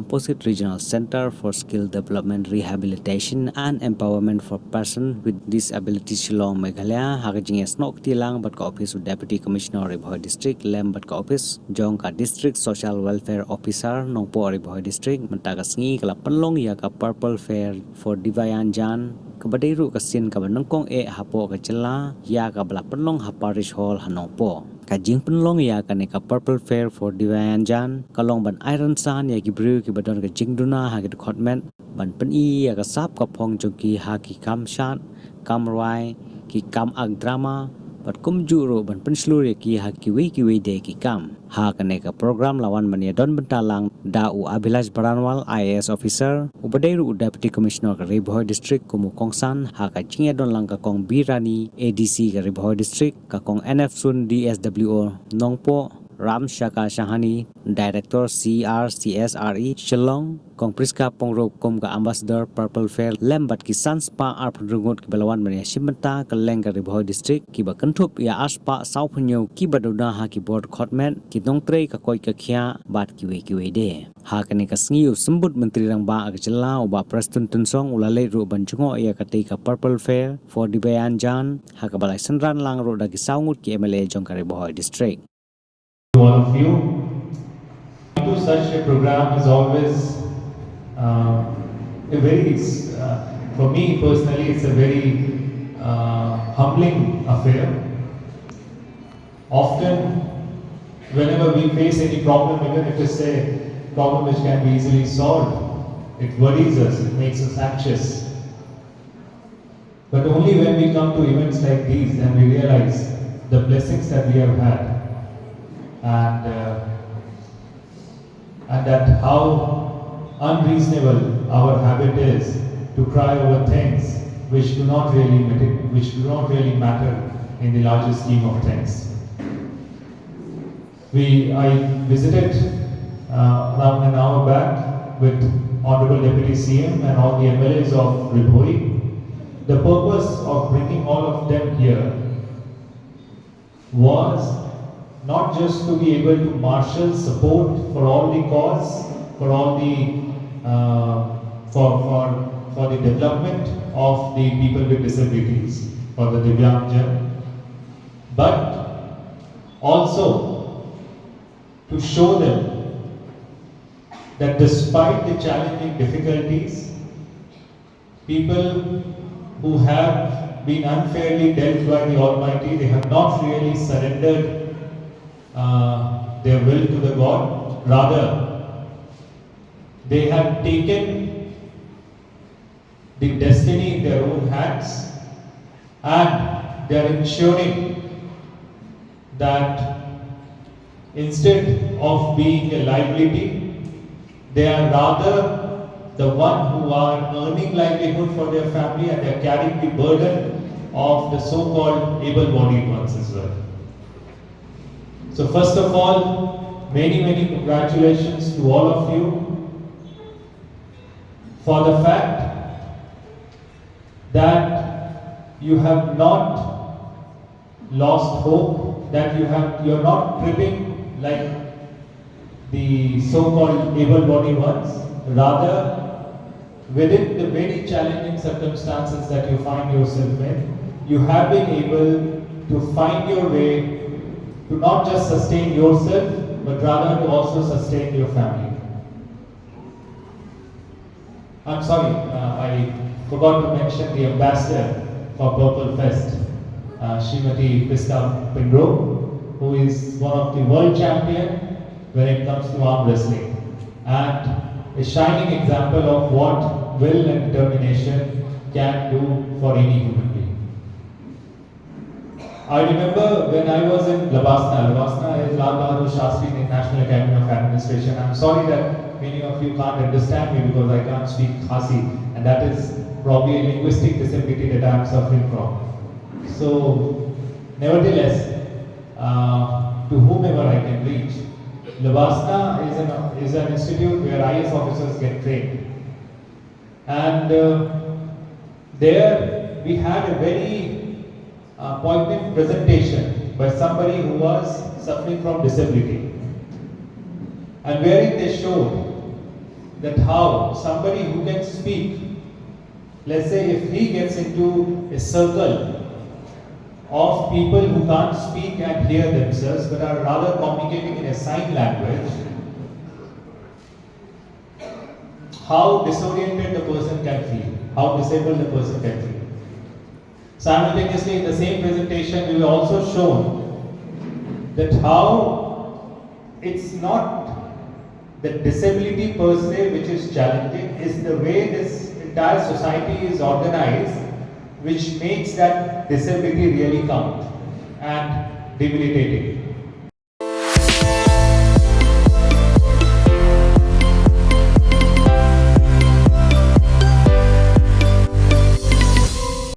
Composite Regional Center for Skill Development, Rehabilitation and Empowerment for Persons with Disabilities Shillong Meghalaya Hakajing Snok Tilang Batka Office with Deputy Commissioner Ribhoi District Lem Batka Office Jongka District Social Welfare Officer Nongpo Ribhoi District Mentagasngi Kala Penlong ïaka Purple Fair for Divyangjan Kabadairu Kasin Kabanongkong Hapo Kacela ïaka Bala Penlong Haparish Hall Hanongpo Kajing penlong ïaka neka Purple Fair for Divyangjan kalong ban rynsan ya gibru ki badon ka duna ha ki dkhot ban pyni ya ka sap ka phong jongki haki kam shat kam rai ki kam ag drama bat kum juro ban penslur ya ki haki we de ki kam ha ka neka program lawan mania don bentalang da Abhilash Baranwal IAS officer ubadairu deputy commissioner ka Ribhoi district kumu kongsan ha ka jingya don lang ka kong Birani ADC ka Ribhoi district ka kong NF Sun DSWO Nongpo Ram Shaka Shahani, Director CRCSRE Shillong, Kong Priska Pongrop Kom ka Ambassador Purple Fair Lembat ki Sanspa Arpundrungut ki Balawan Mania Shimenta ka Lengka Ribhoi District ki ba Kentup ya Aspa Saupunyo ki ba duna ha ki board khotmen ki dongtre ka koi ka khia bat ki we de ha ka ni ka sngiu sembut menteri rang ba ka jela uba Preston Tunsong ulale ru ban jungo ya ka te ka Purple Fair for Divyangjan ha ka balai senran lang ro da ki saungut ki MLA Jongka Ribhoi District. All of you. To such a program is always for me personally, it's a very humbling affair. Often, whenever we face any problem, even if it's a problem which can be easily solved, it worries us, it makes us anxious. But only when we come to events like these, then we realize the blessings that we have had. And that how unreasonable our habit is to cry over things which do not really matter in the larger scheme of things. I visited around an hour back with Honorable Deputy CM and all the MLAs of Ribhoi. The purpose of bringing all of them here was not just to be able to marshal support for all the cause, for all the for the development of the people with disabilities, for the Divyangjan, but also to show them that despite the challenging difficulties, people who have been unfairly dealt by the Almighty, they have not really surrendered their will to the God. Rather, they have taken the destiny in their own hands and they are ensuring that instead of being a liability, they are rather the one who are earning livelihood for their family and they are carrying the burden of the so-called able-bodied ones as well. So first of all, many congratulations to all of you for the fact that you have not lost hope, that you're not tripping like the so-called able-bodied ones. Rather, within the very challenging circumstances that you find yourself in, you have been able to find your way to not just sustain yourself, but rather to also sustain your family. I'm sorry, I forgot to mention the ambassador for Purple Fest, Srimati Krista Pindro, who is one of the world champion when it comes to arm wrestling, and a shining example of what will and determination can do for any human being. I remember when I was in Labasna is Lal Bahadur Shastri National Academy of Administration. I'm sorry that many of you can't understand me because I can't speak Khasi, and that is probably a linguistic disability that I'm suffering from. So, nevertheless, to whomever I can reach, Labasna is an institute where IS officers get trained. And there we had a very poignant presentation by somebody who was suffering from disability, and wherein they showed that how somebody who can speak, let's say if he gets into a circle of people who can't speak and hear themselves but are rather communicating in a sign language, how disoriented the person can feel, how disabled the person can feel. Simultaneously, in the same presentation, we will also shown that how it's not the disability per se which is challenging, is the way this entire society is organized which makes that disability really count and debilitating.